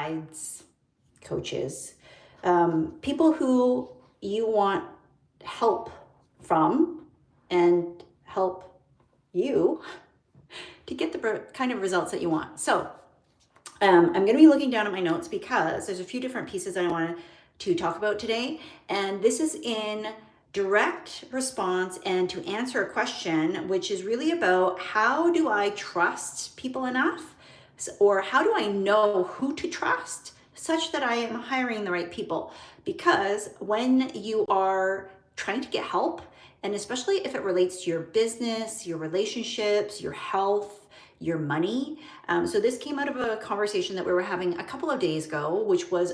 guides, coaches, people who you want help from and help you to get the kind of results that you want. So I'm going to be looking down at my notes because there's a few different pieces I want to talk about today. And this is in direct response and to answer a question, which is really about how do I trust people enough, or how do I know who to trust such that I am hiring the right people? Because when you are trying to get help, and especially if it relates to your business, your relationships, your health, your money. So this came out of a conversation that we were having a couple of days ago, which was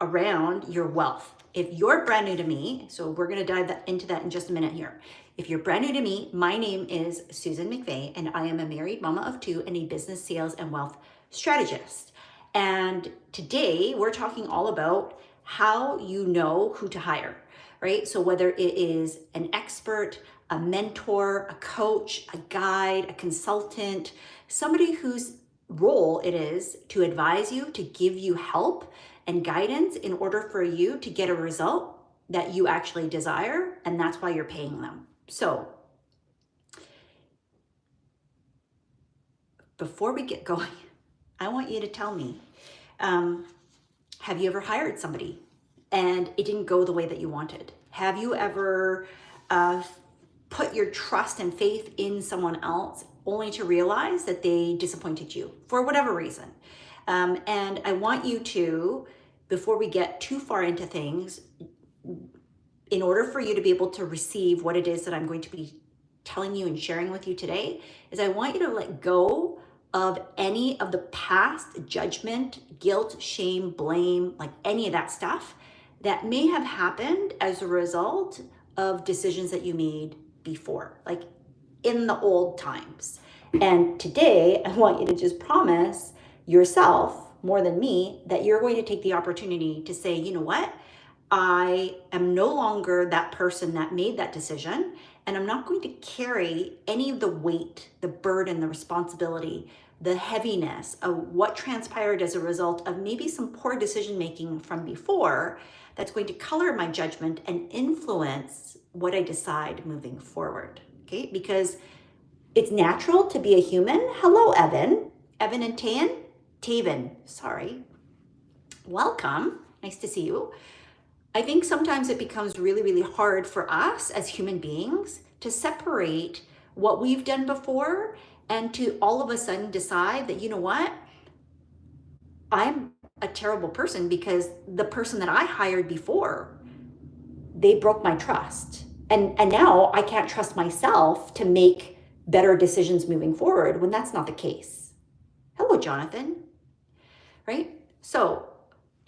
around your wealth. If you're brand new to me, so we're going to dive into that in just a minute here. If you're brand new to me, my name is Susan McVeigh, and I am a married mama of two and a business sales and wealth strategist. And today we're talking all about how you know who to hire, right? So whether it is an expert, a mentor, a coach, a guide, a consultant, somebody whose role it is to advise you, to give you help and guidance in order for you to get a result that you actually desire, and that's why you're paying them. So before we get going, I want you to tell me, have you ever hired somebody and it didn't go the way that you wanted? Have you ever put your trust and faith in someone else only to realize that they disappointed you for whatever reason? And I want you to, before we get too far into things, in order for you to be able to receive what it is that I'm going to be telling you and sharing with you today, is I want you to let go of any of the past judgment, guilt, shame, blame, like any of that stuff that may have happened as a result of decisions that you made before, like in the old times. And today, I want you to just promise yourself, more than me, that you're going to take the opportunity to say, you know what? I am no longer that person that made that decision, and I'm not going to carry any of the weight, the burden, the responsibility, the heaviness of what transpired as a result of maybe some poor decision making from before that's going to color my judgment and influence what I decide moving forward. Okay, because it's natural to be a human. Hello, Evan and Taven, sorry. Welcome, nice to see you. I think sometimes it becomes really, really hard for us as human beings to separate what we've done before and to all of a sudden decide that, you know what, I'm a terrible person because the person that I hired before, they broke my trust. And now I can't trust myself to make better decisions moving forward when that's not the case. Hello, Jonathan, right? So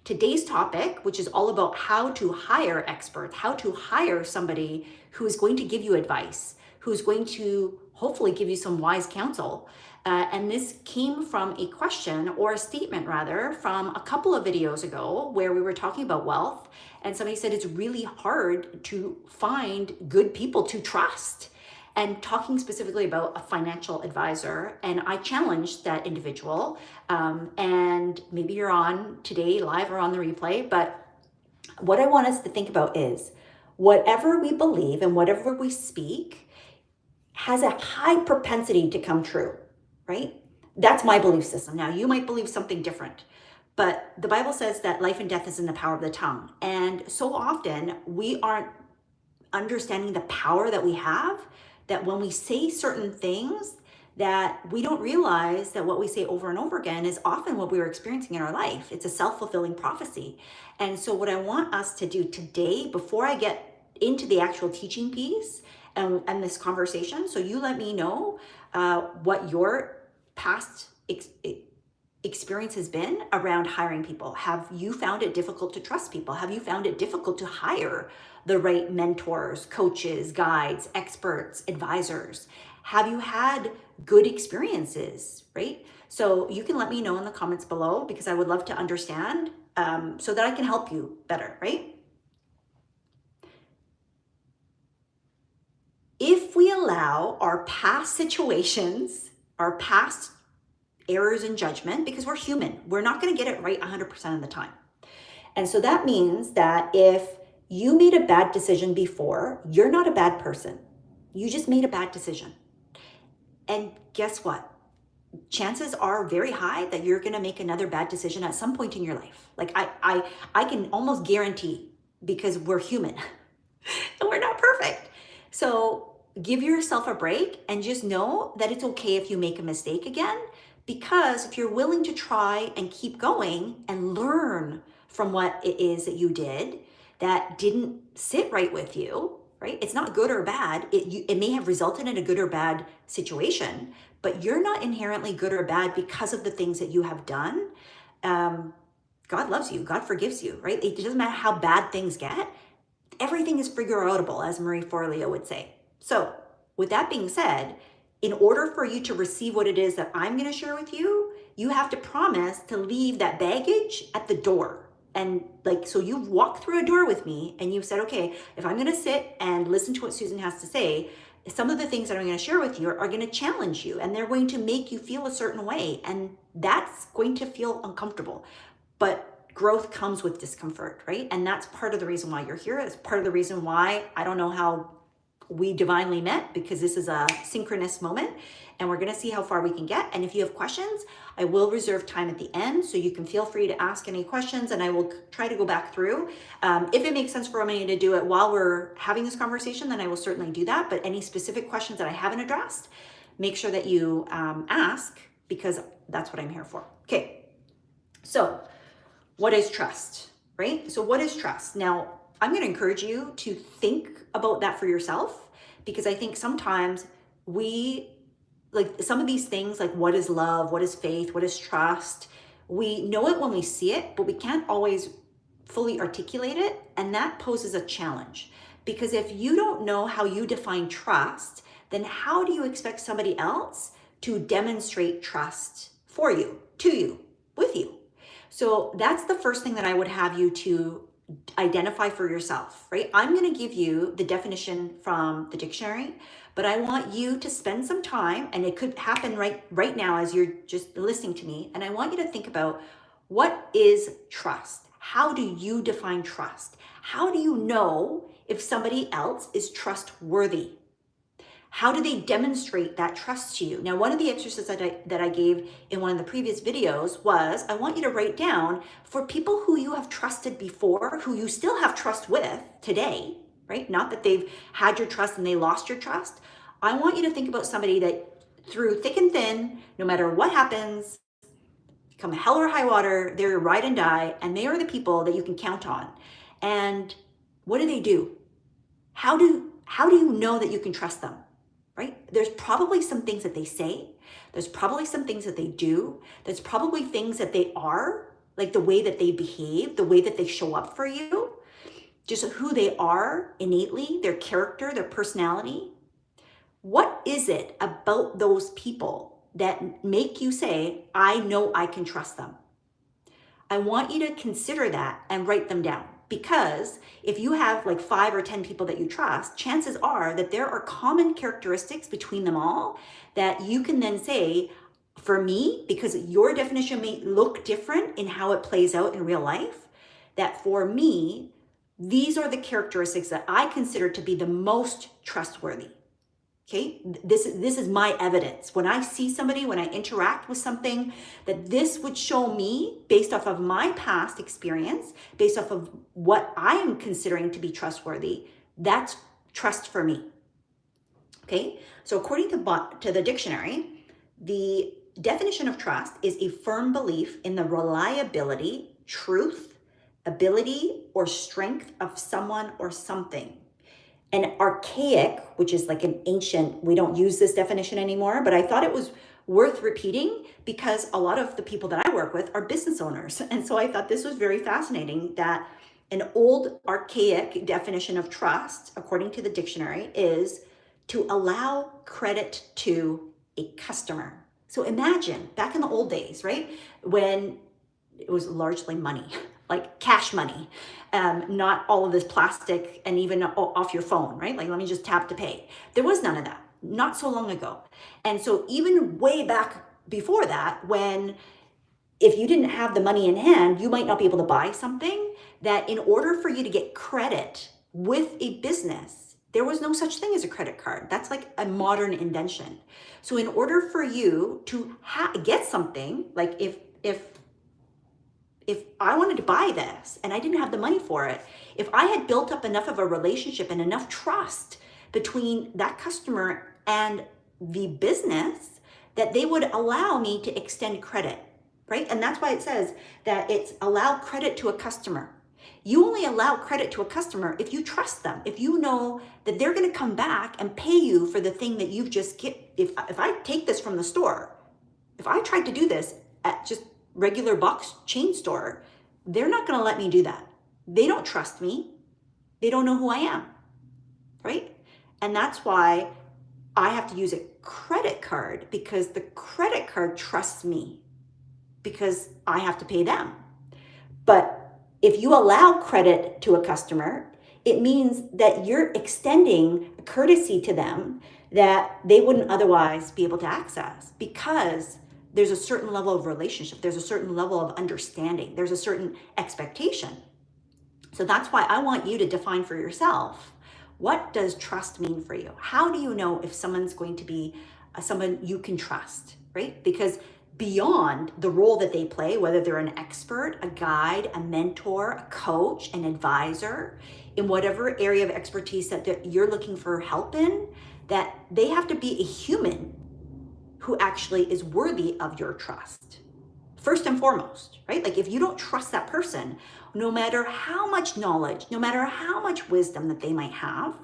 today's topic, which is all about how to hire experts, how to hire somebody who is going to give you advice, who's going to hopefully give you some wise counsel. And this came from a question, or a statement rather, from a couple of videos ago where we were talking about wealth. And somebody said it's really hard to find good people to trust. And talking specifically about a financial advisor. And I challenged that individual. And maybe you're on today live or on the replay, but what I want us to think about is whatever we believe and whatever we speak has a high propensity to come true, right? That's my belief system. Now, you might believe something different, but the Bible says that life and death is in the power of the tongue. And so often we aren't understanding the power that we have, that when we say certain things, that we don't realize that what we say over and over again is often what we are experiencing in our life. It's a self-fulfilling prophecy. And so what I want us to do today, before I get into the actual teaching piece and this conversation, so you let me know what your past experience has been around hiring people. Have you found it difficult to trust people? Have you found it difficult to hire the right mentors, coaches, guides, experts, advisors? Have you had good experiences, right? So you can let me know in the comments below, because I would love to understand so that I can help you better, right? If we allow our past situations, our past errors in judgment because we're human. We're not going to get it right 100% of the time. And so that means that if you made a bad decision before, you're not a bad person. You just made a bad decision. And guess what? Chances are very high that you're going to make another bad decision at some point in your life. Like I can almost guarantee, because we're human and we're not perfect. So give yourself a break and just know that it's okay if you make a mistake again, because if you're willing to try and keep going and learn from what it is that you did that didn't sit right with you, right? It's not good or bad. It may have resulted in a good or bad situation, but you're not inherently good or bad because of the things that you have done. God loves you. God forgives you, right? It doesn't matter how bad things get. Everything is figure-outable, as Marie Forleo would say. So with that being said, in order for you to receive what it is that I'm going to share with you, you have to promise to leave that baggage at the door. And so you've walked through a door with me and you've said, okay, if I'm going to sit and listen to what Susan has to say, some of the things that I'm going to share with you are going to challenge you, and they're going to make you feel a certain way. And that's going to feel uncomfortable. But growth comes with discomfort, right? And that's part of the reason why you're here. It's part of the reason why I don't know how we divinely met, because this is a synchronous moment and we're going to see how far we can get. And if you have questions, I will reserve time at the end, so you can feel free to ask any questions and I will try to go back through. If it makes sense for me to do it while we're having this conversation, then I will certainly do that. But any specific questions that I haven't addressed, make sure that you ask, because that's what I'm here for. Okay, so what is trust, right? So what is trust? Now, I'm going to encourage you to think about that for yourself, because I think sometimes we, like some of these things, like what is love, what is faith, what is trust, we know it when we see it, but we can't always fully articulate it. And that poses a challenge, because if you don't know how you define trust, then how do you expect somebody else to demonstrate trust for you, to you, with you? So that's the first thing that I would have you to identify for yourself, right? I'm going to give you the definition from the dictionary, but I want you to spend some time, and it could happen right now as you're just listening to me, and I want you to think about, what is trust? How do you define trust? How do you know if somebody else is trustworthy? How do they demonstrate that trust to you? Now, one of the exercises that I gave in one of the previous videos was, I want you to write down, for people who you have trusted before, who you still have trust with today, right? Not that they've had your trust and they lost your trust. I want you to think about somebody that through thick and thin, no matter what happens, come hell or high water, they're your ride and die, and they are the people that you can count on. And what do? How do you know that you can trust them? Right? There's probably some things that they say. There's probably some things that they do. There's probably things that they are, like the way that they behave, the way that they show up for you, just who they are innately, their character, their personality. What is it about those people that make you say, I know I can trust them? I want you to consider that and write them down. Because if you have like 5 or 10 people that you trust, chances are that there are common characteristics between them all that you can then say, for me, because your definition may look different in how it plays out in real life, that for me, these are the characteristics that I consider to be the most trustworthy. Okay, this is my evidence. When I see somebody, when I interact with something, that this would show me, based off of my past experience, based off of what I am considering to be trustworthy, that's trust for me. Okay, so according to the dictionary, the definition of trust is a firm belief in the reliability, truth, ability, or strength of someone or something. An archaic, which is like an ancient, we don't use this definition anymore, but I thought it was worth repeating because a lot of the people that I work with are business owners. And so I thought this was very fascinating, that an old archaic definition of trust, according to the dictionary, is to allow credit to a customer. So imagine back in the old days, right? When it was largely money, like cash money, not all of this plastic and even off your phone, right? Like, let me just tap to pay. There was none of that, not so long ago. And so even way back before that, when if you didn't have the money in hand, you might not be able to buy something, that in order for you to get credit with a business, there was no such thing as a credit card. That's like a modern invention. So in order for you to get something, like if I wanted to buy this and I didn't have the money for it, if I had built up enough of a relationship and enough trust between that customer and the business, that they would allow me to extend credit, right? And that's why it says that it's allow credit to a customer. You only allow credit to a customer if you trust them, if you know that they're going to come back and pay you for the thing that you've just get. If I take this from the store, if I tried to do this at just regular box chain store, they're not going to let me do that. They don't trust me. They don't know who I am, right? And that's why I have to use a credit card, because the credit card trusts me because I have to pay them. But if you allow credit to a customer, it means that you're extending a courtesy to them that they wouldn't otherwise be able to access, because there's a certain level of relationship, there's a certain level of understanding, there's a certain expectation. So that's why I want you to define for yourself, what does trust mean for you? How do you know if someone's going to be someone you can trust, right? Because beyond the role that they play, whether they're an expert, a guide, a mentor, a coach, an advisor, in whatever area of expertise that you're looking for help in, that they have to be a human who actually is worthy of your trust. First and foremost, right? Like if you don't trust that person, no matter how much knowledge, no matter how much wisdom that they might have,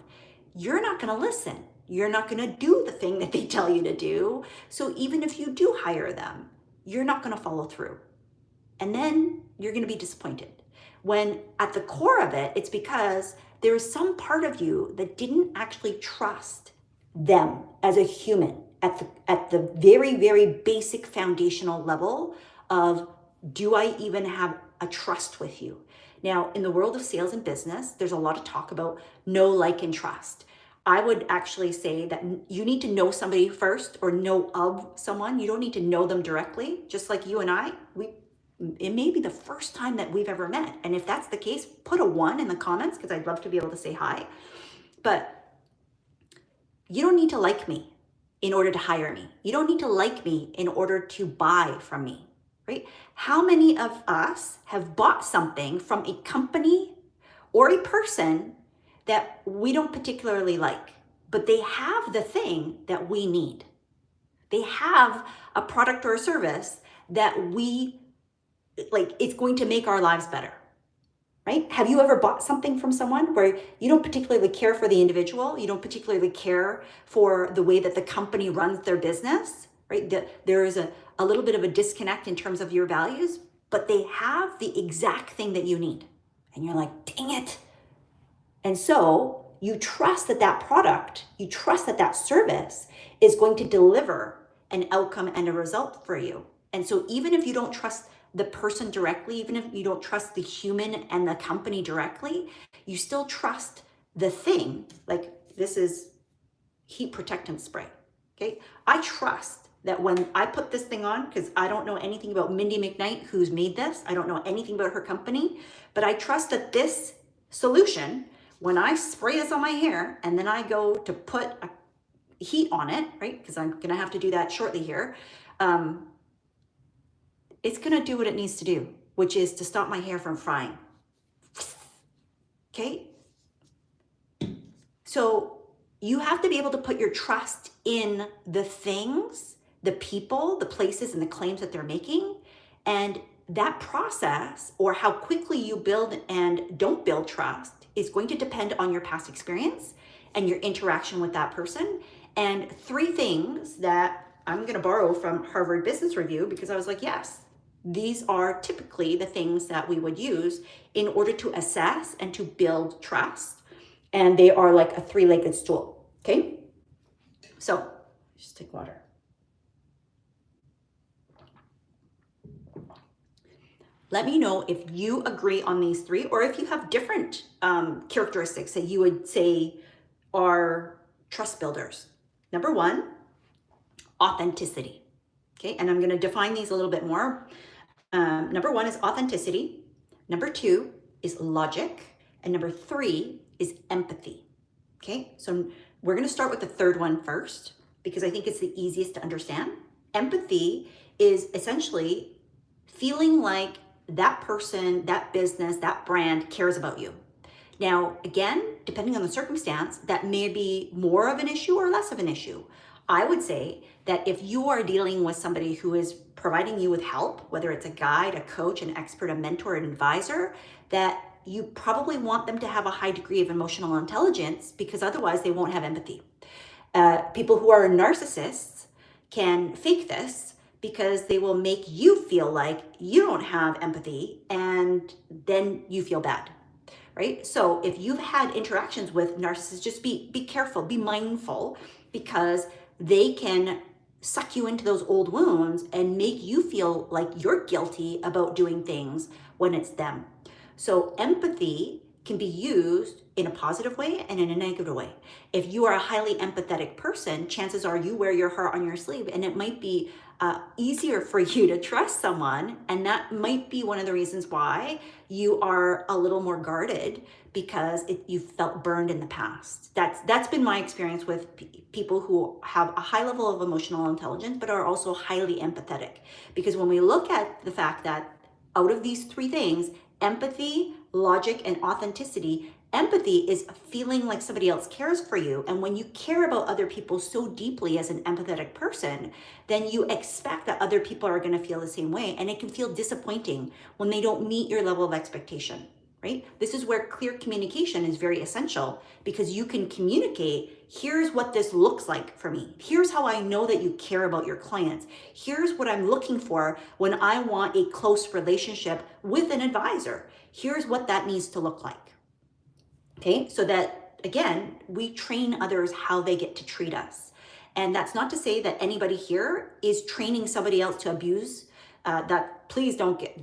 you're not going to listen. You're not going to do the thing that they tell you to do. So even if you do hire them, you're not going to follow through. And then you're going to be disappointed. When at the core of it, it's because there is some part of you that didn't actually trust them as a human at the very, very basic foundational level of, do I even have a trust with you? Now, in the world of sales and business, there's a lot of talk about know, like, and trust. I would actually say that you need to know somebody first, or know of someone. You don't need to know them directly. Just like you and I, it may be the first time that we've ever met. And if that's the case, put a 1 in the comments, because I'd love to be able to say hi. But you don't need to like me in order to hire me. You don't need to like me in order to buy from me, right? How many of us have bought something from a company or a person that we don't particularly like, but they have the thing that we need? They have a product or a service that we like, it's going to make our lives better, right? Have you ever bought something from someone where you don't particularly care for the individual, you don't particularly care for the way that the company runs their business, right? There is a little bit of a disconnect in terms of your values, but they have the exact thing that you need. And you're like, dang it. And so you trust that that product, you trust that that service is going to deliver an outcome and a result for you. And so even if you don't trust the person directly, even if you don't trust the human and the company directly, you still trust the thing. Like, this is heat protectant spray, okay? I trust that when I put this thing on, because I don't know anything about Mindy McKnight, who's made this, I don't know anything about her company, but I trust that this solution, when I spray this on my hair and then I go to put a heat on it, right? Because I'm gonna have to do that shortly here. It's gonna do what it needs to do, which is to stop my hair from frying. Okay? So you have to be able to put your trust in the things, the people, the places, and the claims that they're making. And that process, or how quickly you build and don't build trust, is going to depend on your past experience and your interaction with that person. And 3 things that I'm going to borrow from Harvard Business Review, because I was like, yes, these are typically the things that we would use in order to assess and to build trust. And they are like a 3-legged stool, okay? So just take water. Let me know if you agree on these 3, or if you have different characteristics that you would say are trust builders. Number 1, authenticity. Okay, and I'm going to define these a little bit more. Number one is authenticity. Number two is logic. And number three is empathy. Okay, so we're going to start with the third one first because I think it's the easiest to understand. Empathy is essentially feeling like that person, that business, that brand cares about you. Now, again, depending on the circumstance, that may be more of an issue or less of an issue. I would say that if you are dealing with somebody who is providing you with help, whether it's a guide, a coach, an expert, a mentor, an advisor, that you probably want them to have a high degree of emotional intelligence because otherwise they won't have empathy. People who are narcissists can fake this because they will make you feel like you don't have empathy and then you feel bad. Right? So if you've had interactions with narcissists, just be careful, be mindful, because they can suck you into those old wounds and make you feel like you're guilty about doing things when it's them. So empathy can be used in a positive way and in a negative way. If you are a highly empathetic person, chances are you wear your heart on your sleeve, and it might be easier for you to trust someone, and that might be one of the reasons why you are a little more guarded because you felt burned in the past. That's been my experience with people who have a high level of emotional intelligence but are also highly empathetic. Because when we look at the fact that out of these three things, empathy, logic, and authenticity, empathy is feeling like somebody else cares for you. And when you care about other people so deeply as an empathetic person, then you expect that other people are going to feel the same way. And it can feel disappointing when they don't meet your level of expectation, right? This is where clear communication is very essential, because you can communicate, here's what this looks like for me. Here's how I know that you care about your clients. Here's what I'm looking for when I want a close relationship with an advisor. Here's what that needs to look like. Okay, so that, again, we train others how they get to treat us. And that's not to say that anybody here is training somebody else to abuse. Please don't get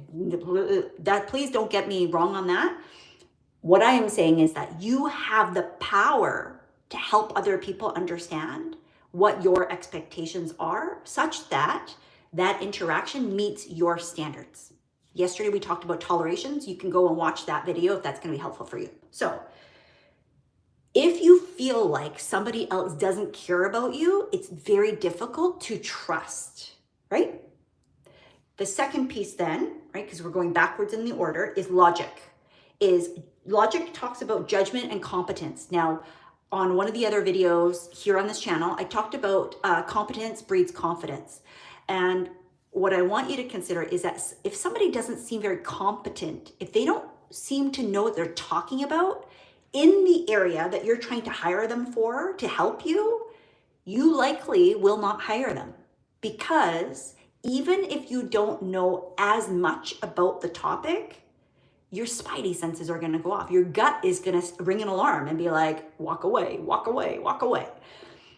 me wrong on that. What I am saying is that you have the power to help other people understand what your expectations are, such that that interaction meets your standards. Yesterday we talked about tolerations. You can go and watch that video if that's going to be helpful for you. So if you feel like somebody else doesn't care about you, it's very difficult to trust, right? The second piece then, right, because we're going backwards in the order, is logic. Logic talks about judgment and competence. Now, on one of the other videos here on this channel, I talked about competence breeds confidence. And what I want you to consider is that if somebody doesn't seem very competent, if they don't seem to know what they're talking about in the area that you're trying to hire them for to help you, you likely will not hire them. Because even if you don't know as much about the topic, your spidey senses are going to go off. Your gut is going to ring an alarm and be like, walk away, walk away, walk away.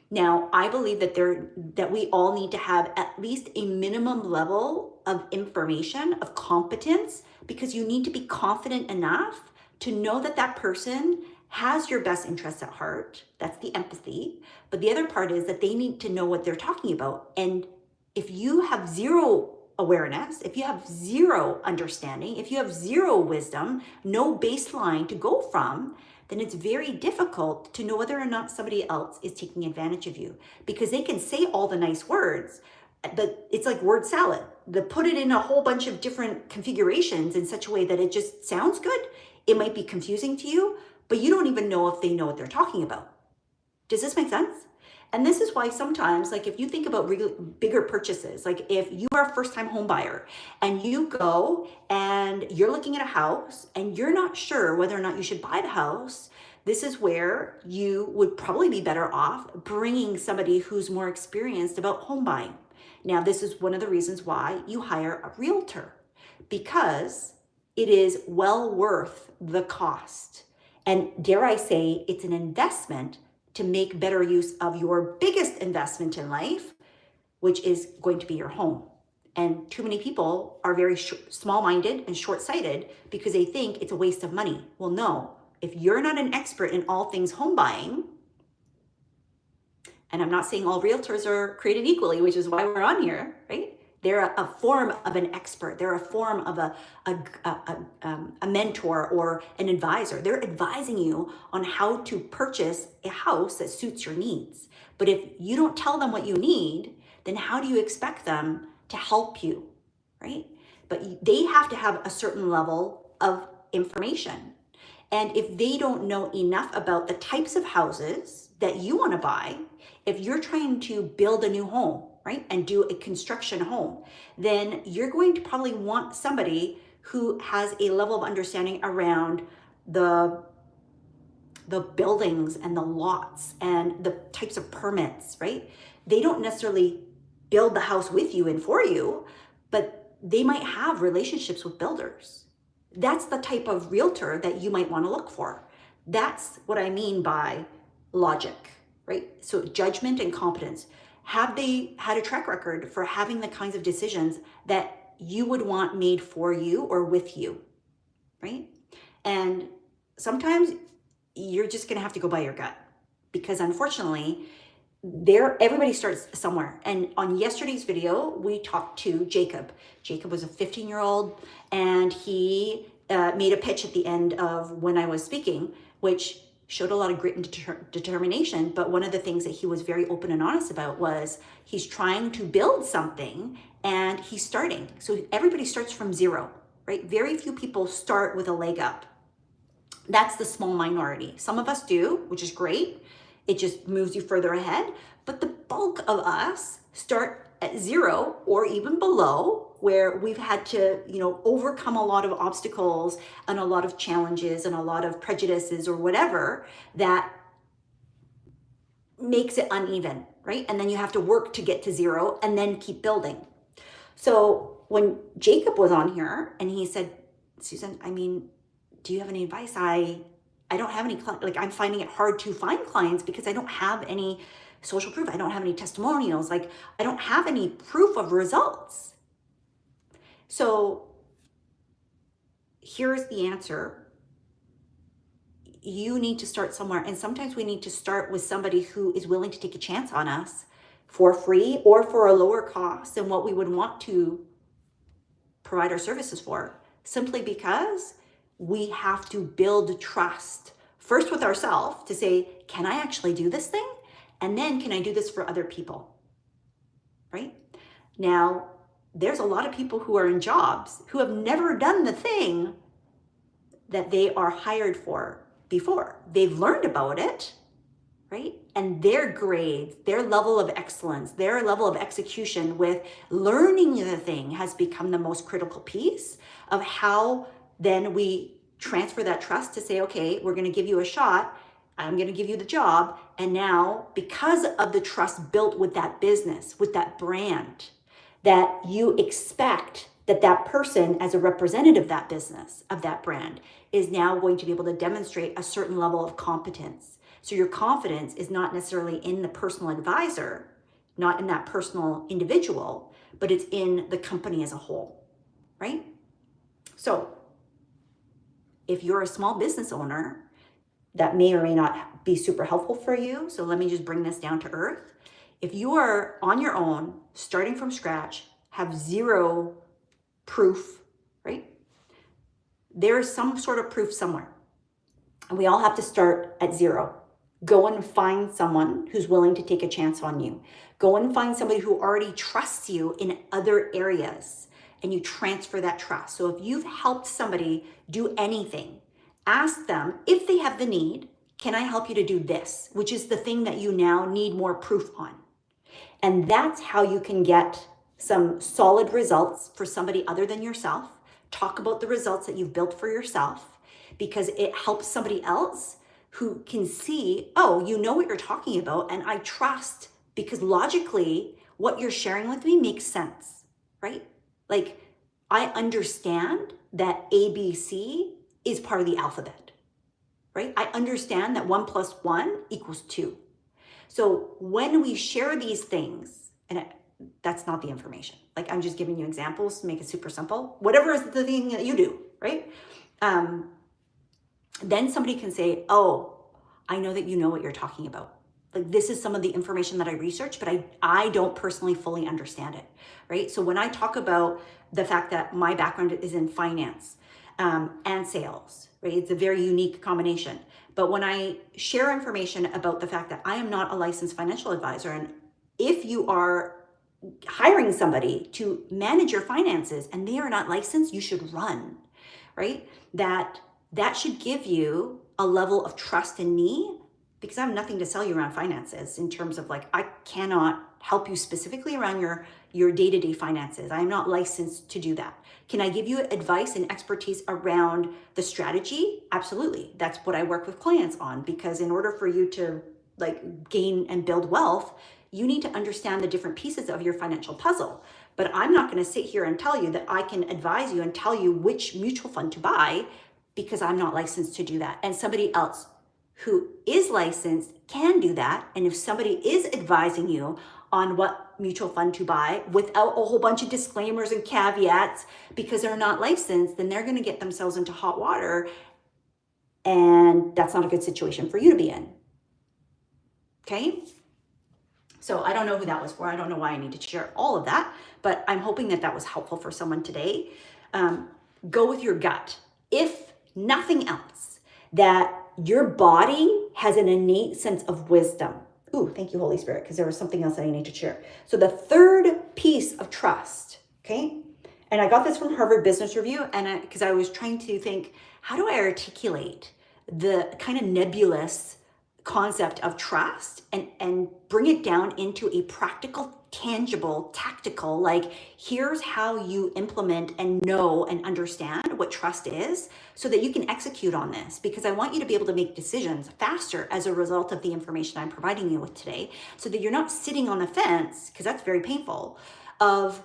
Now, I believe that we all need to have at least a minimum level of information, of competence, because you need to be confident enough to know that that person has your best interests at heart. That's the empathy. But the other part is that they need to know what they're talking about. And if you have zero awareness, if you have zero understanding, if you have zero wisdom, no baseline to go from, then it's very difficult to know whether or not somebody else is taking advantage of you, because they can say all the nice words, but it's like word salad. They put it in a whole bunch of different configurations in such a way that it just sounds good. It might be confusing to you, but you don't even know if they know what they're talking about. Does this make sense? And this is why sometimes, like if you think about bigger purchases, like if you are a first-time home buyer and you go and you're looking at a house and you're not sure whether or not you should buy the house, this is where you would probably be better off bringing somebody who's more experienced about home buying. Now, this is one of the reasons why you hire a realtor, because it is well worth the cost. And dare I say, it's an investment to make better use of your biggest investment in life, which is going to be your home. And too many people are very small-minded and short-sighted because they think it's a waste of money. Well, no, if you're not an expert in all things home buying, and I'm not saying all realtors are created equally, which is why we're on here, right? They're a form of an expert. They're a form of a mentor or an advisor. They're advising you on how to purchase a house that suits your needs. But if you don't tell them what you need, then how do you expect them to help you, right? But they have to have a certain level of information. And if they don't know enough about the types of houses that you want to buy, if you're trying to build a new home, right, and do a construction home, then you're going to probably want somebody who has a level of understanding around the buildings and the lots and the types of permits, right? They don't necessarily build the house with you and for you, but they might have relationships with builders. That's the type of realtor that you might want to look for. That's what I mean by logic, right? So judgment and competence. Have they had a track record for having the kinds of decisions that you would want made for you or with you, right? And sometimes you're just going to have to go by your gut, because unfortunately, everybody starts somewhere. And on yesterday's video, we talked to Jacob. Jacob was a 15-year-old, and he made a pitch at the end of when I was speaking, which showed a lot of grit and determination. But one of the things that he was very open and honest about was he's trying to build something and he's starting. So everybody starts from zero, right? Very few people start with a leg up. That's the small minority. Some of us do, which is great. It just moves you further ahead. But the bulk of us start at zero or even below, where we've had to, overcome a lot of obstacles and a lot of challenges and a lot of prejudices or whatever that makes it uneven, right? And then you have to work to get to zero and then keep building. So when Jacob was on here and he said, Susan, do you have any advice? I don't have any, I'm finding it hard to find clients because I don't have any social proof. I don't have any testimonials. I don't have any proof of results. So here's the answer. You need to start somewhere. And sometimes we need to start with somebody who is willing to take a chance on us for free or for a lower cost than what we would want to provide our services for, simply because we have to build trust first with ourselves to say, can I actually do this thing? And then can I do this for other people, right? Now, there's a lot of people who are in jobs who have never done the thing that they are hired for before. They've learned about it, right? And their grades, their level of excellence, their level of execution with learning the thing has become the most critical piece of how then we transfer that trust to say, okay, we're going to give you a shot. I'm going to give you the job. And now, because of the trust built with that business, with that brand, that you expect that person as a representative of that business, of that brand, is now going to be able to demonstrate a certain level of competence. So your confidence is not necessarily in the personal advisor, not in that personal individual, but it's in the company as a whole, right? So if you're a small business owner, that may or may not be super helpful for you. So let me just bring this down to earth. If you are on your own, starting from scratch, have zero proof, right? There is some sort of proof somewhere. And we all have to start at zero. Go and find someone who's willing to take a chance on you. Go and find somebody who already trusts you in other areas, and you transfer that trust. So if you've helped somebody do anything, ask them if they have the need, can I help you to do this? Which is the thing that you now need more proof on. And that's how you can get some solid results for somebody other than yourself. Talk about the results that you've built for yourself, because it helps somebody else who can see, oh, you know what you're talking about, and I trust because logically what you're sharing with me makes sense, right? I understand that ABC is part of the alphabet, right? I understand that 1 + 1 = 2. So when we share these things, and that's not the information, I'm just giving you examples to make it super simple, whatever is the thing that you do, right? Then somebody can say, oh, I know that you know what you're talking about. Like, this is some of the information that I researched, but I don't personally fully understand it, right? So when I talk about the fact that my background is in finance and sales, right? It's a very unique combination. But when I share information about the fact that I am not a licensed financial advisor, and if you are hiring somebody to manage your finances and they are not licensed, you should run, right? That should give you a level of trust in me, because I have nothing to sell you around finances in terms of like, I cannot help you specifically around your day-to-day finances. I am not licensed to do that. Can I give you advice and expertise around the strategy? Absolutely. That's what I work with clients on, because in order for you to like gain and build wealth, you need to understand the different pieces of your financial puzzle. But I'm not going to sit here and tell you that I can advise you and tell you which mutual fund to buy, because I'm not licensed to do that. And somebody else who is licensed can do that. And if somebody is advising you on what mutual fund to buy without a whole bunch of disclaimers and caveats because they're not licensed, then they're going to get themselves into hot water. And that's not a good situation for you to be in. Okay? So I don't know who that was for. I don't know why I needed to share all of that, but I'm hoping that that was helpful for someone today. Go with your gut. If nothing else, that your body has an innate sense of wisdom. Ooh, thank you, Holy Spirit, because there was something else that I need to share. So the third piece of trust, okay? And I got this from Harvard Business Review, and because I was trying to think, how do I articulate the kind of nebulous concept of trust and bring it down into a practical, tangible, tactical, like, here's how you implement and know and understand what trust is so that you can execute on this, because I want you to be able to make decisions faster as a result of the information I'm providing you with today, so that you're not sitting on the fence, because that's very painful, of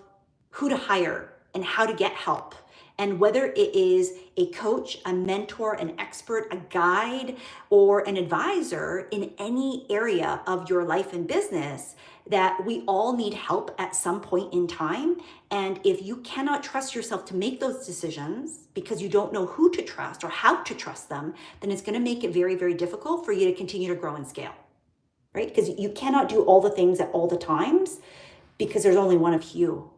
who to hire and how to get help. And whether it is a coach, a mentor, an expert, a guide, or an advisor in any area of your life and business, that we all need help at some point in time. And if you cannot trust yourself to make those decisions because you don't know who to trust or how to trust them, then it's going to make it very, very difficult for you to continue to grow and scale, right? Because you cannot do all the things at all the times, because there's only one of you.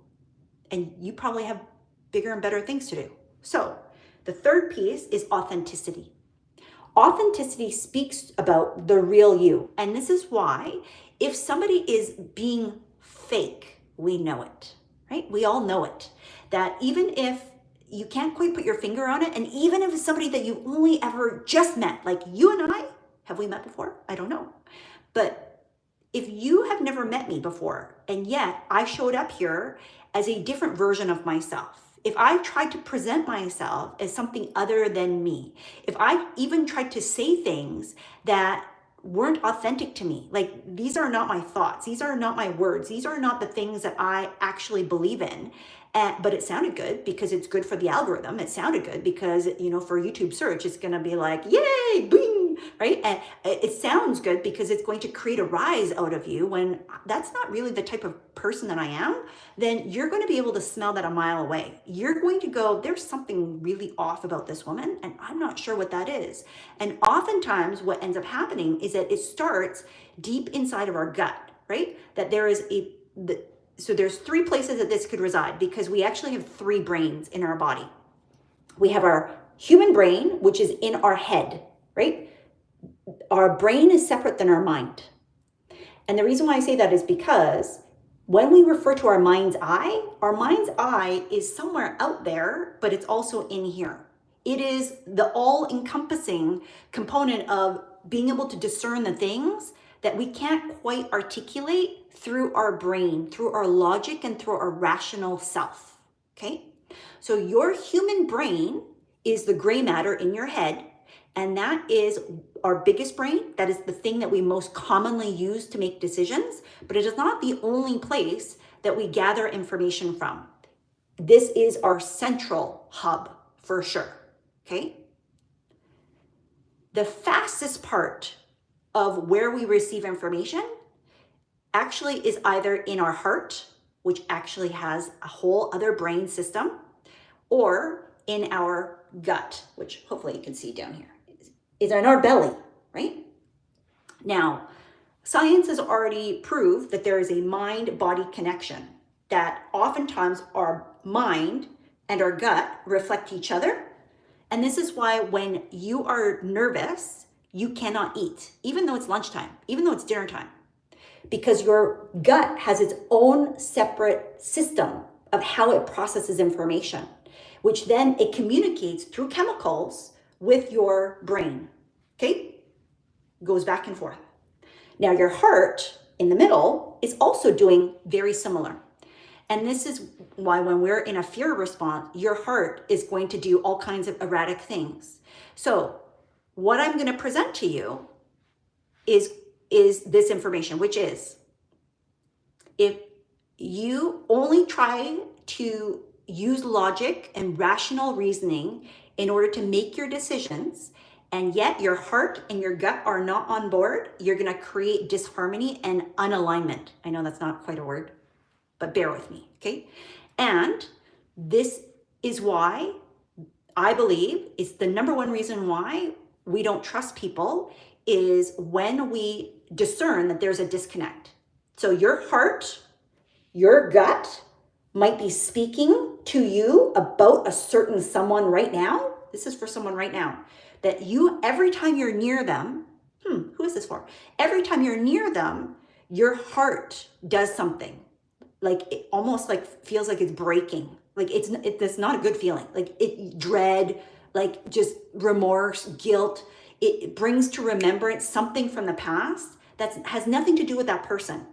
And you probably have bigger and better things to do. So the third piece is authenticity. Authenticity speaks about the real you. And this is why if somebody is being fake, we know it, right? We all know it. That even if you can't quite put your finger on it, and even if it's somebody that you only ever just met, like you and I, have we met before? I don't know. But if you have never met me before, and yet I showed up here as a different version of myself, if I tried to present myself as something other than me, if I even tried to say things that weren't authentic to me, like, these are not my thoughts, these are not my words, these are not the things that I actually believe in, but it sounded good because it's good for the algorithm. It sounded good because, for YouTube search, it's going to be like, yay, bing, right? And it sounds good because it's going to create a rise out of you, when that's not really the type of person that I am. Then you're going to be able to smell that a mile away. You're going to go, there's something really off about this woman, and I'm not sure what that is. And oftentimes what ends up happening is that it starts deep inside of our gut, right? That there is so there's three places that this could reside, because we actually have three brains in our body. We have our human brain, which is in our head, right? Our brain is separate than our mind. And the reason why I say that is because when we refer to our mind's eye is somewhere out there, but it's also in here. It is the all-encompassing component of being able to discern the things that we can't quite articulate through our brain, through our logic, and through our rational self, okay? So your human brain is the gray matter in your head, and that is our biggest brain. That is the thing that we most commonly use to make decisions, but it is not the only place that we gather information from. This is our central hub for sure, okay? The fastest part of where we receive information actually is either in our heart, which actually has a whole other brain system, or in our gut, which hopefully you can see down here, is in our belly, right? Now, Science has already proved that there is a mind-body connection, that oftentimes our mind and our gut reflect each other. And this is why when you are nervous, you cannot eat, even though it's lunchtime, even though it's dinner time, because your gut has its own separate system of how it processes information, which then it communicates through chemicals with your brain. Okay? Goes back and forth. Now, your heart in the middle is also doing very similar. And this is why when we're in a fear response, your heart is going to do all kinds of erratic things. So what I'm going to present to you is this information, which is, if you only try to use logic and rational reasoning in order to make your decisions, and yet your heart and your gut are not on board, you're going to create disharmony and unalignment. I know that's not quite a word, but bear with me, okay? And this is why I believe it's the number one reason why we don't trust people, is when we discern that there's a disconnect. So your heart, your gut might be speaking to you about a certain someone right now. This is for someone right now, that you, every time you're near them, who is this for? Every time you're near them, your heart does something. Like it almost like feels like it's breaking. Like it's not a good feeling. Like it dread, like just remorse, guilt. It brings to remembrance something from the past that has nothing to do with that person.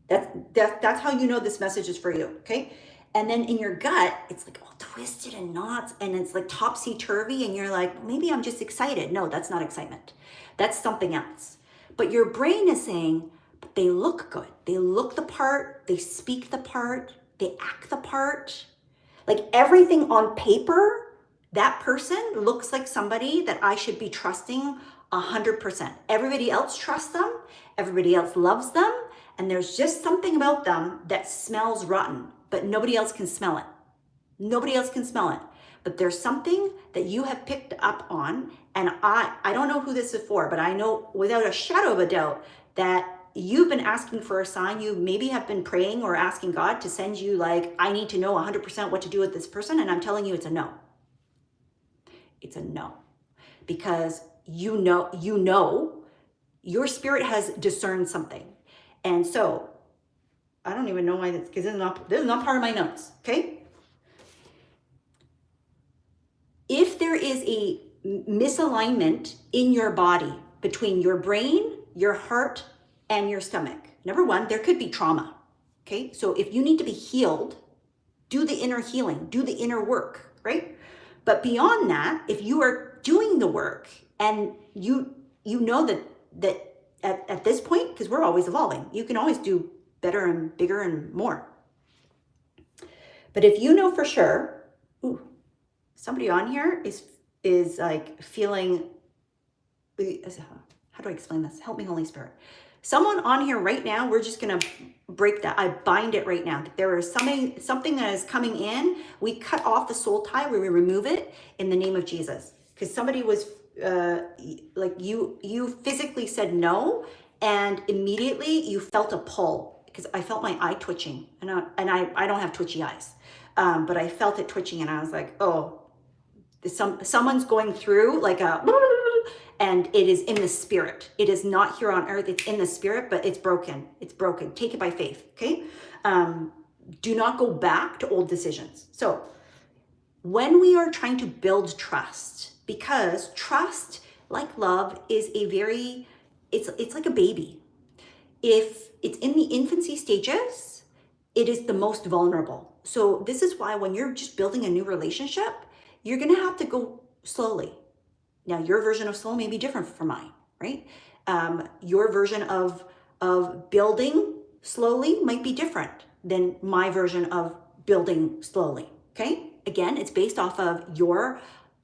That's how you know this message is for you, okay? And then in your gut, it's like all twisted and knots, and it's like topsy-turvy, and you're like, maybe I'm just excited. No, that's not excitement. That's something else. But your brain is saying, but they look good. They look the part, they speak the part, they act the part. Like everything on paper, that person looks like somebody that I should be trusting 100%. Everybody else trusts them, everybody else loves them, and there's just something about them that smells rotten, but nobody else can smell it. Nobody else can smell it. But there's something that you have picked up on, and I don't know who this is for, but I know without a shadow of a doubt that you've been asking for a sign. You maybe have been praying or asking God to send you, like, I need to know 100% what to do with this person, and I'm telling you it's a no. It's a no. Because you know your spirit has discerned something. And so I don't even know why that's, because this is not part of my notes, okay? If there is a misalignment in your body between your brain, your heart, and your stomach, number one, there could be trauma, okay? So if you need to be healed, do the inner healing, do the inner work, right? But beyond that, if you are doing the work and you know that at this point, because we're always evolving, you can always do better and bigger and more. But if you know for sure, somebody on here is like feeling, how do I explain this? Help me, Holy Spirit. Someone on here right now, we're just going to break that. I bind it right now. There is something that is coming in. We cut off the soul tie, we remove it in the name of Jesus. Because somebody was like you physically said no, and immediately you felt a pull, because I felt my eye twitching, and I don't have twitchy eyes, but I felt it twitching, and I was like, oh, someone's going through like a, and it is in the spirit. It is not here on earth. It's in the spirit, but it's broken. It's broken. Take it by faith. Okay. Do not go back to old decisions. So when we are trying to build trust, because trust, like love, is it's like a baby. If it's in the infancy stages, it is the most vulnerable. So this is why when you're just building a new relationship, you're going to have to go slowly. Now, your version of slow may be different from mine, right? Your version of building slowly might be different than my version of building slowly, okay? Again, it's based off of your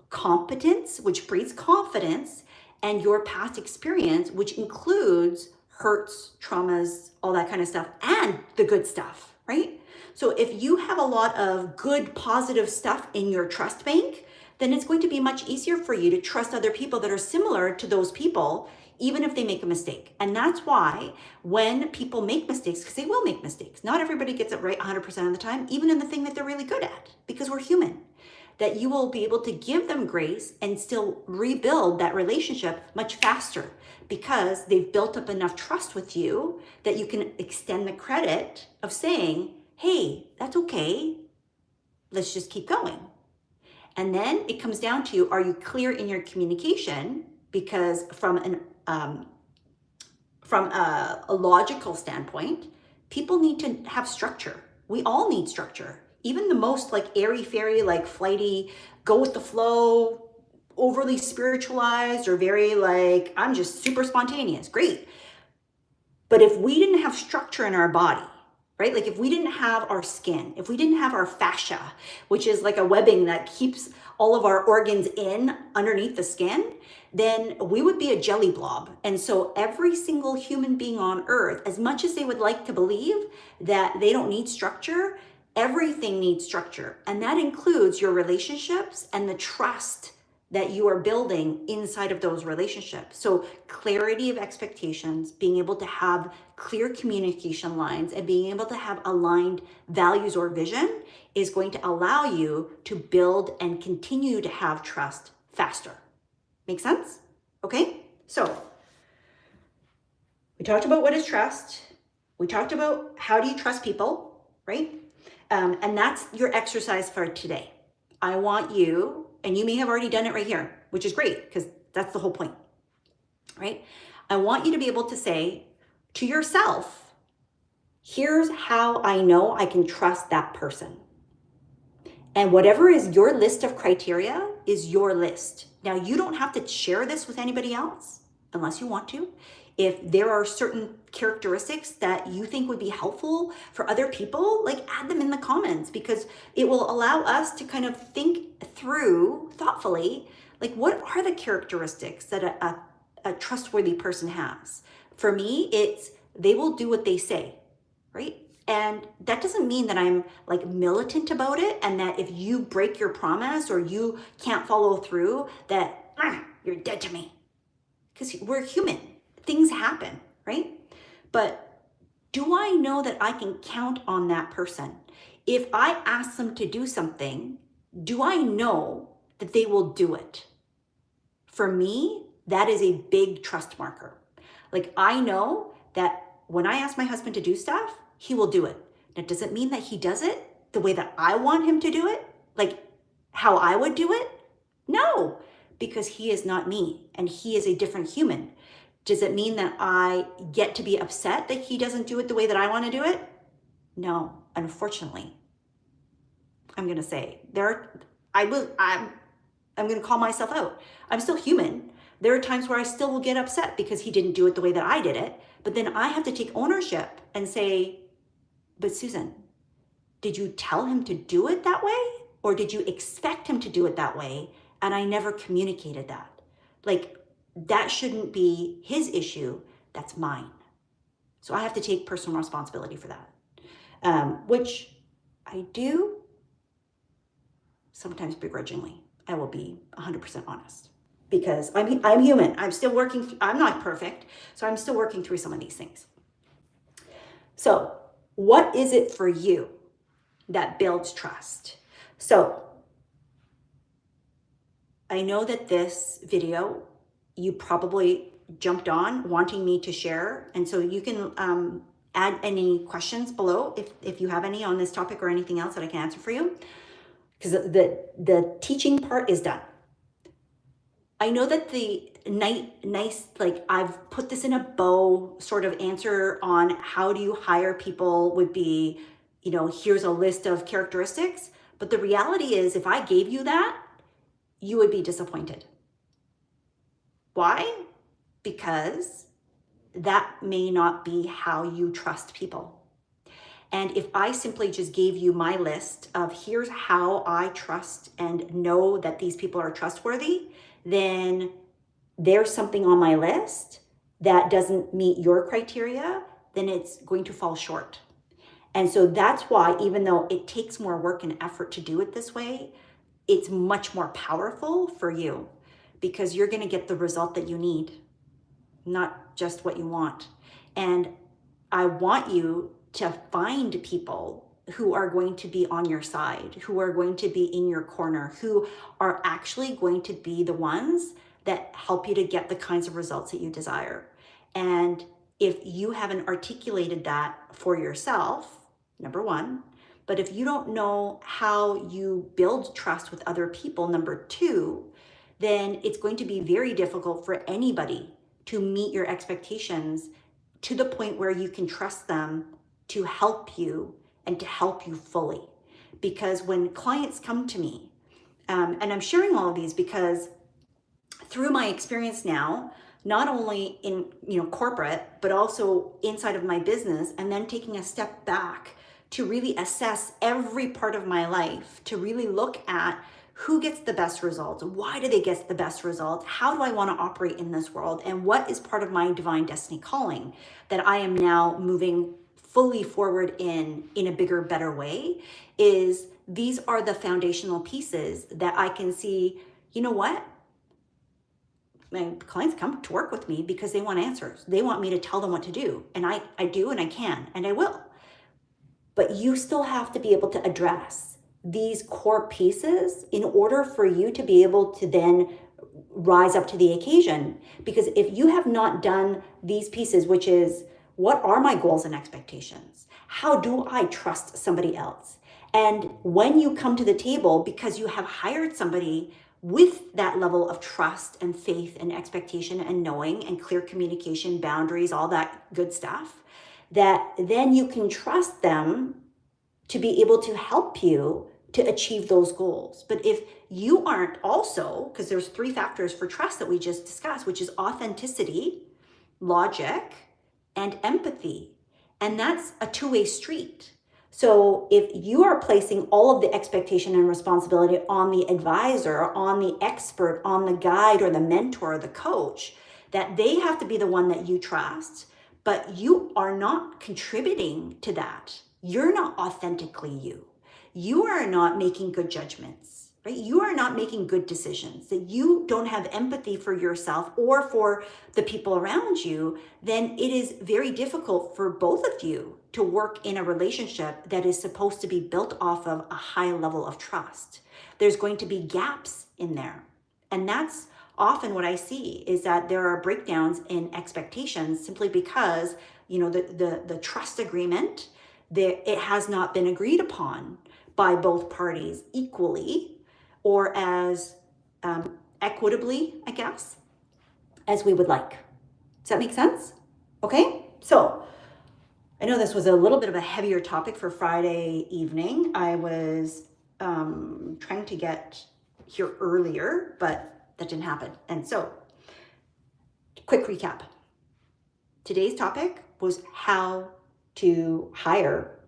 competence, which breeds confidence, and your past experience, which includes hurts, traumas, all that kind of stuff, and the good stuff, right? So if you have a lot of good, positive stuff in your trust bank, then it's going to be much easier for you to trust other people that are similar to those people, even if they make a mistake. And that's why when people make mistakes, because they will make mistakes, not everybody gets it right 100% of the time, even in the thing that they're really good at, because we're human, that you will be able to give them grace and still rebuild that relationship much faster because they've built up enough trust with you that you can extend the credit of saying, hey, that's okay. Let's just keep going. And then it comes down to, are you clear in your communication? Because from a logical standpoint, people need to have structure. We all need structure. Even the most like airy fairy, like flighty, go with the flow, overly spiritualized, or very like, I'm just super spontaneous. Great. But if we didn't have structure in our body, right? Like if we didn't have our skin, if we didn't have our fascia, which is like a webbing that keeps all of our organs in underneath the skin, then we would be a jelly blob. And so every single human being on earth, as much as they would like to believe that they don't need structure, everything needs structure. And that includes your relationships and the trust that you are building inside of those relationships. So clarity of expectations, being able to have clear communication lines, and being able to have aligned values or vision is going to allow you to build and continue to have trust faster. Make sense? Okay, so we talked about what is trust. We talked about how do you trust people, right? And that's your exercise for today. I want you, and you may have already done it right here, which is great because that's the whole point, right? I want you to be able to say to yourself, here's how I know I can trust that person. And whatever is your list of criteria is your list. Now, you don't have to share this with anybody else unless you want to. If there are certain characteristics that you think would be helpful for other people, like add them in the comments, because it will allow us to kind of think through thoughtfully, like what are the characteristics that a trustworthy person has? For me, it's they will do what they say, right? And that doesn't mean that I'm like militant about it and that if you break your promise or you can't follow through, that you're dead to me. Because we're human. Things happen, right? But do I know that I can count on that person? If I ask them to do something, do I know that they will do it? For me, that is a big trust marker. Like I know that when I ask my husband to do stuff, he will do it. That doesn't mean that he does it the way that I want him to do it, like how I would do it. No, because he is not me and he is a different human. Does it mean that I get to be upset that he doesn't do it the way that I want to do it? No, unfortunately. I'm going to say I'm going to call myself out. I'm still human. There are times where I still will get upset because he didn't do it the way that I did it. But then I have to take ownership and say, but Susan, did you tell him to do it that way? Or did you expect him to do it that way? And I never communicated that. Like, that shouldn't be his issue. That's mine. So I have to take personal responsibility for that, which I do sometimes begrudgingly. I will be 100% honest because I'm human. I'm still working. I'm not perfect. So I'm still working through some of these things. So what is it for you that builds trust? So I know that this video, you probably jumped on wanting me to share. And so you can add any questions below if you have any on this topic or anything else that I can answer for you. Because the teaching part is done. I know that the nice, like I've put this in a bow sort of answer on how do you hire people would be, here's a list of characteristics. But the reality is if I gave you that, you would be disappointed. Why? Because that may not be how you trust people. And if I simply just gave you my list of here's how I trust and know that these people are trustworthy, then there's something on my list that doesn't meet your criteria, then it's going to fall short. And so that's why, even though it takes more work and effort to do it this way, it's much more powerful for you because you're going to get the result that you need. not just what you want. And I want you to find people who are going to be on your side, who are going to be in your corner, who are actually going to be the ones that help you to get the kinds of results that you desire. And if you haven't articulated that for yourself, number one, but if you don't know how you build trust with other people, number two, then it's going to be very difficult for anybody to meet your expectations to the point where you can trust them to help you and to help you fully. Because when clients come to me, and I'm sharing all of these because through my experience now, not only in corporate, but also inside of my business, and then taking a step back to really assess every part of my life, to really look at who gets the best results, why do they get the best results, how do I want to operate in this world, and what is part of my divine destiny calling that I am now moving fully forward in a bigger, better way. Is these are the foundational pieces that I can see, you know what? My clients come to work with me because they want answers. They want me to tell them what to do. And I do, and I can, and I will. But you still have to be able to address these core pieces in order for you to be able to then rise up to the occasion. Because if you have not done these pieces, which is, what are my goals and expectations? How do I trust somebody else? And when you come to the table, because you have hired somebody with that level of trust and faith and expectation and knowing and clear communication, boundaries, all that good stuff, that then you can trust them to be able to help you to achieve those goals. But if you aren't also, because there's 3 factors for trust that we just discussed, which is authenticity, logic, and empathy. And that's a two-way street. So if you are placing all of the expectation and responsibility on the advisor, on the expert, on the guide or the mentor or the coach, that they have to be the one that you trust, but you are not contributing to that. You're not authentically you. You are not making good judgments, right? You are not making good decisions, that you don't have empathy for yourself or for the people around you, then it is very difficult for both of you to work in a relationship that is supposed to be built off of a high level of trust. There's going to be gaps in there. And that's often what I see, is that there are breakdowns in expectations simply because, the trust agreement, it has not been agreed upon by both parties equally or as equitably, I guess, as we would like. Does that make sense? Okay, so I know this was a little bit of a heavier topic for Friday evening. I was trying to get here earlier, but that didn't happen. And so, quick recap. Today's topic was how to hire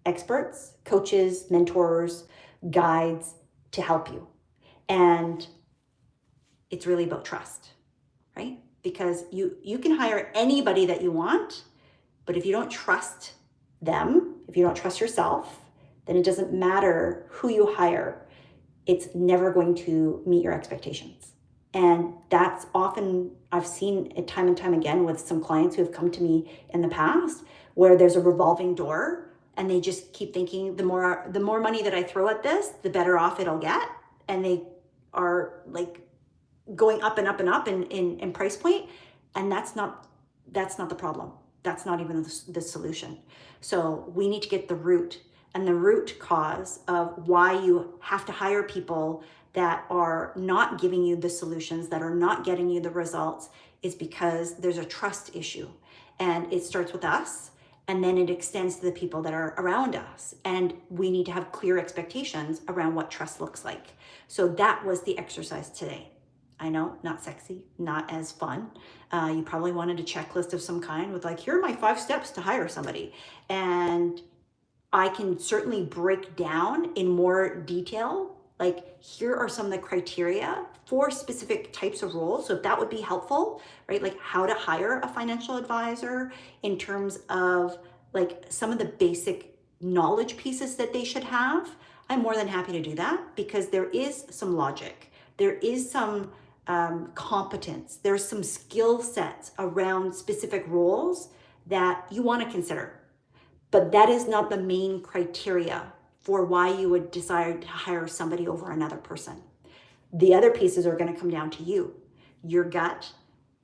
experts, coaches, mentors, guides to help you. And it's really about trust, right? Because you can hire anybody that you want, but if you don't trust them, if you don't trust yourself, then it doesn't matter who you hire. It's never going to meet your expectations. And that's often, I've seen it time and time again with some clients who have come to me in the past, where there's a revolving door and they just keep thinking the more money that I throw at this, the better off it'll get. And they are like going up and up and up in price point. And that's not the problem. That's not even the solution. So we need to get the root, and the root cause of why you have to hire people that are not giving you the solutions, that are not getting you the results, is because there's a trust issue. And it starts with us, and then it extends to the people that are around us. And we need to have clear expectations around what trust looks like. So that was the exercise today. I know, not sexy, not as fun. You probably wanted a checklist of some kind with like, here are my 5 steps to hire somebody. And I can certainly break down in more detail, like here are some of the criteria for specific types of roles. So if that would be helpful, right? Like how to hire a financial advisor in terms of like some of the basic knowledge pieces that they should have. I'm more than happy to do that because there is some logic. There is some competence. There's some skill sets around specific roles that you want to consider. But that is not the main criteria for why you would decide to hire somebody over another person. The other pieces are going to come down to you, your gut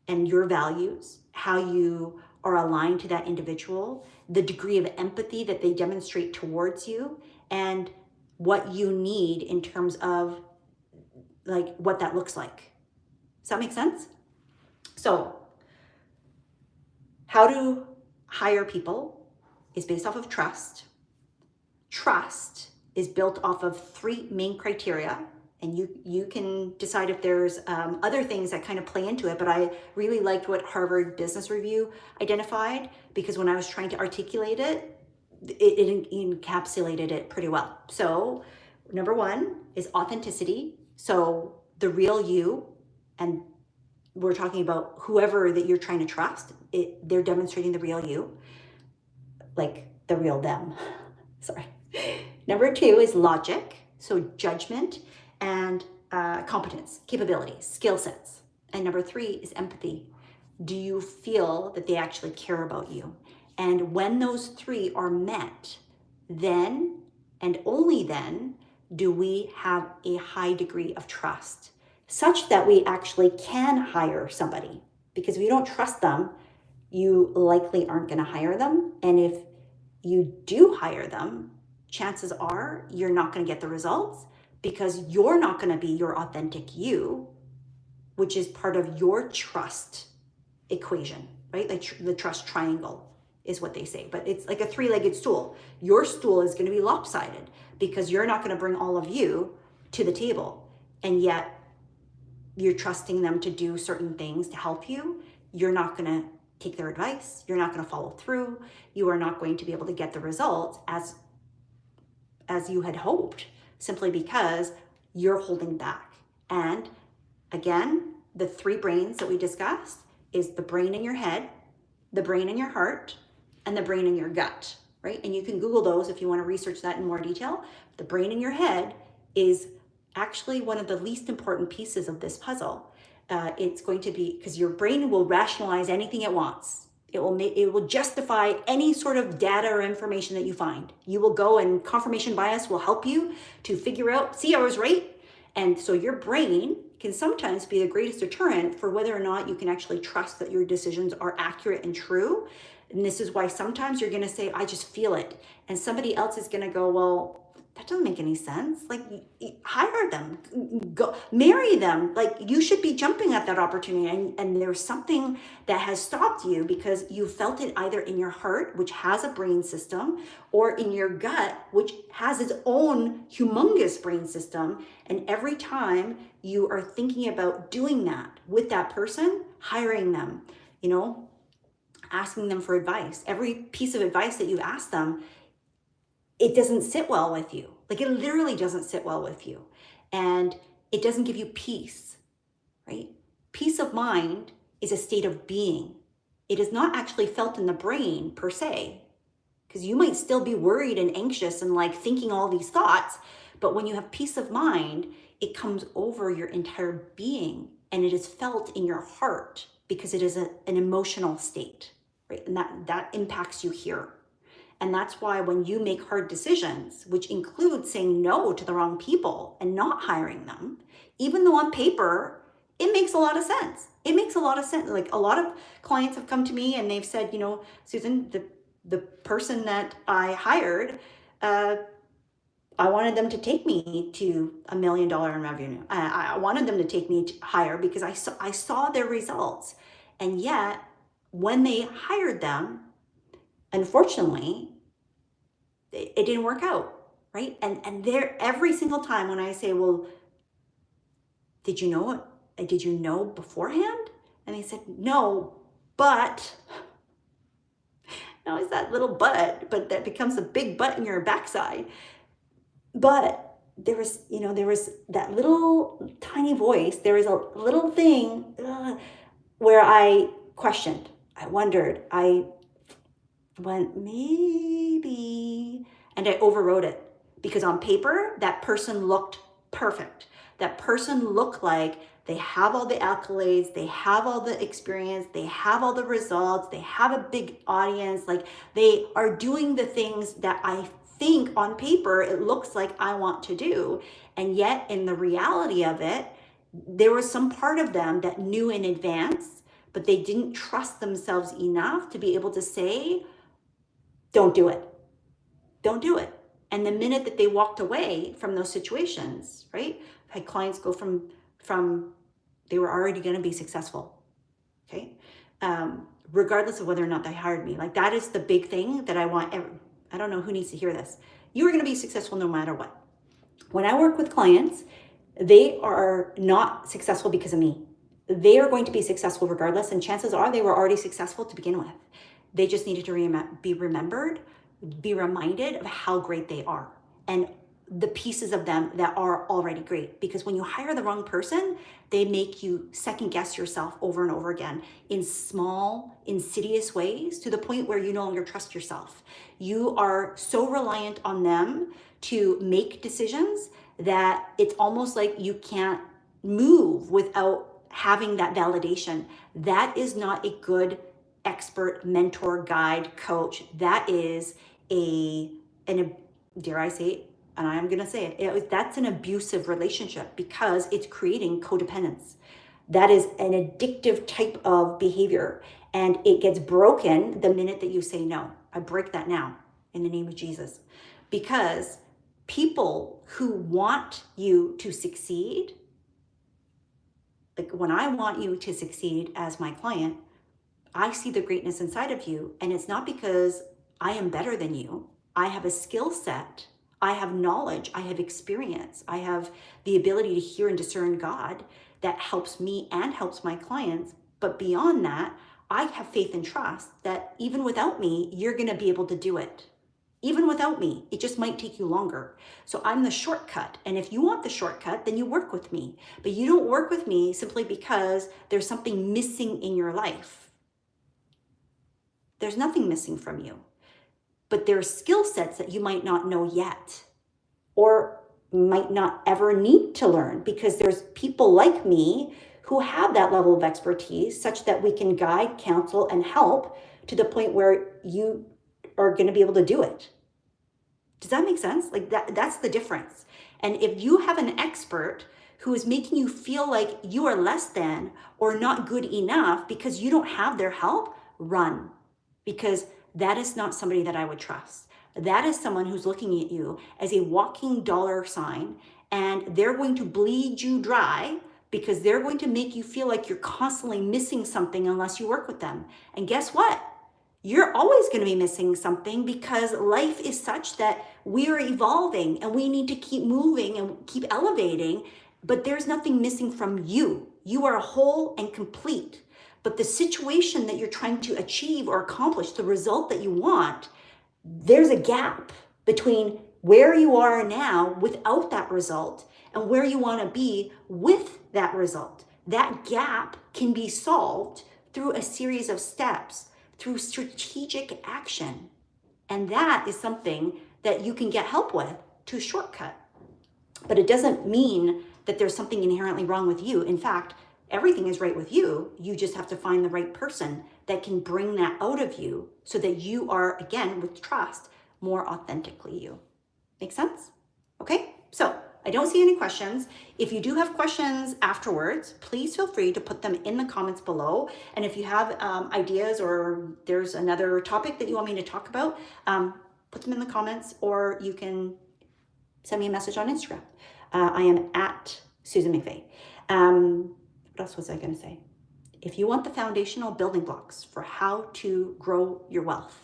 and your values, how you are aligned to that individual, the degree of empathy that they demonstrate towards you, and what you need in terms of like what that looks like. Does that make sense? So, how to hire people is based off of trust. Trust is built off of 3 main criteria, and you can decide if there's other things that kind of play into it, but I really liked what Harvard Business Review identified, because when I was trying to articulate it, it encapsulated it pretty well. So number 1 is authenticity. So the real you, and we're talking about whoever that you're trying to trust, they're demonstrating the real you, like the real them. Sorry. Number 2 is logic, so judgment and competence, capabilities, skill sets. And number 3 is empathy. Do you feel that they actually care about you? And when those 3 are met, then and only then do we have a high degree of trust, such that we actually can hire somebody. Because if you don't trust them, you likely aren't going to hire them. And if you do hire them, chances are you're not going to get the results, because you're not going to be your authentic you, which is part of your trust equation, right? Like the trust triangle is what they say, but it's like a 3-legged stool. Your stool is going to be lopsided because you're not going to bring all of you to the table, and yet you're trusting them to do certain things to help you. You're not going to take their advice. You're not going to follow through. You are not going to be able to get the results as you had hoped, simply because you're holding back. And again, the 3 brains that we discussed is the brain in your head, the brain in your heart, and the brain in your gut, right? And you can Google those if you want to research that in more detail. The brain in your head is actually one of the least important pieces of this puzzle. It's going to be, because your brain will rationalize anything it wants. It will justify any sort of data or information that you find. You will go, and confirmation bias will help you to figure out, see, I was right. And so your brain can sometimes be the greatest deterrent for whether or not you can actually trust that your decisions are accurate and true. And this is why sometimes you're going to say, I just feel it. And somebody else is going to go, well, that doesn't make any sense. Like, hire them, go marry them. Like, you should be jumping at that opportunity. And there's something that has stopped you because you felt it either in your heart, which has a brain system, or in your gut, which has its own humongous brain system. And every time you are thinking about doing that with that person, hiring them, asking them for advice, every piece of advice that you ask them, it doesn't sit well with you. Like, it literally doesn't sit well with you. And it doesn't give you peace, right? Peace of mind is a state of being. It is not actually felt in the brain per se, because you might still be worried and anxious and like thinking all these thoughts. But when you have peace of mind, it comes over your entire being, and it is felt in your heart because it is an emotional state, right? And that impacts you here. And that's why when you make hard decisions, which include saying no to the wrong people and not hiring them, even though on paper, it makes a lot of sense. It makes a lot of sense. Like, a lot of clients have come to me and they've said, Susan, the person that I hired, I wanted them to take me to $1 million in revenue. I wanted them to take me higher because I saw their results. And yet, when they hired them, unfortunately, it didn't work out, right? And there, every single time when I say, well, did you know beforehand? And they said, no, but, now it's that little but that becomes a big but in your backside. But there was that little tiny voice, there was a little thing where I questioned, I wondered, I went, maybe, and I overrode it, because on paper, that person looked perfect. That person looked like They have all the accolades, they have all the experience, they have all the results, they have a big audience. Like, they are doing the things that I think on paper it looks like I want to do. And yet in the reality of it, there was some part of them that knew in advance, but they didn't trust themselves enough to be able to say, don't do it. Don't do it. And the minute that they walked away from those situations, right? I've had clients go from they were already going to be successful, okay? Regardless of whether or not they hired me. Like, that is the big thing that I want. I don't know who needs to hear this. You are going to be successful no matter what. When I work with clients, they are not successful because of me. They are going to be successful regardless, and chances are they were already successful to begin with. They just needed to be remembered, be reminded of how great they are and the pieces of them that are already great. Because when you hire the wrong person, they make you second guess yourself over and over again in small, insidious ways, to the point where you no longer trust yourself. You are so reliant on them to make decisions that it's almost like you can't move without having that validation. That is not a good expert, mentor, guide, coach. That is dare I say it, and I am going to say it, that's an abusive relationship, because it's creating codependence. That is an addictive type of behavior, and it gets broken the minute that you say no. I break that now in the name of Jesus. Because people who want you to succeed, like when I want you to succeed as my client, I see the greatness inside of you, and it's not because I am better than you. I have a skill set, I have knowledge, I have experience, I have the ability to hear and discern God that helps me and helps my clients. But beyond that, I have faith and trust that even without me, you're going to be able to do it. Even without me, it just might take you longer. So I'm the shortcut. And if you want the shortcut, then you work with me. But you don't work with me simply because there's something missing in your life. There's nothing missing from you. But there are skill sets that you might not know yet, or might not ever need to learn, because there's people like me who have that level of expertise such that we can guide, counsel, and help to the point where you are going to be able to do it. Does that make sense? Like that's the difference. And if you have an expert who is making you feel like you are less than or not good enough because you don't have their help, run. Because that is not somebody that I would trust. That is someone who's looking at you as a walking dollar sign, and they're going to bleed you dry because they're going to make you feel like you're constantly missing something unless you work with them. And guess what? You're always going to be missing something, because life is such that we are evolving and we need to keep moving and keep elevating, but there's nothing missing from you. You are whole and complete. But the situation that you're trying to achieve or accomplish, the result that you want, there's a gap between where you are now without that result and where you want to be with that result. That gap can be solved through a series of steps, through strategic action. And that is something that you can get help with to shortcut. But it doesn't mean that there's something inherently wrong with you. In fact, everything is right with you. You just have to find the right person that can bring that out of you so that you are, again, with trust, more authentically you. Make sense? Okay, so I don't see any questions. If you do have questions afterwards, please feel free to put them in the comments below. And if you have ideas, or there's another topic that you want me to talk about, put them in the comments, or you can send me a message on Instagram. I am at Susan McVeigh. What else was I going to say? If you want the foundational building blocks for how to grow your wealth,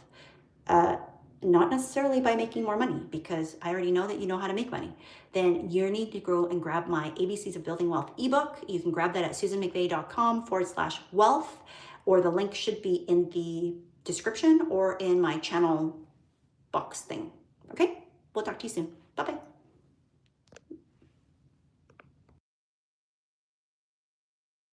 not necessarily by making more money, because I already know that you know how to make money, then you need to go and grab my ABCs of Building Wealth ebook. You can grab that at susanmcveigh.com/wealth, or the link should be in the description or in my channel box thing. Okay, we'll talk to you soon. Bye-bye.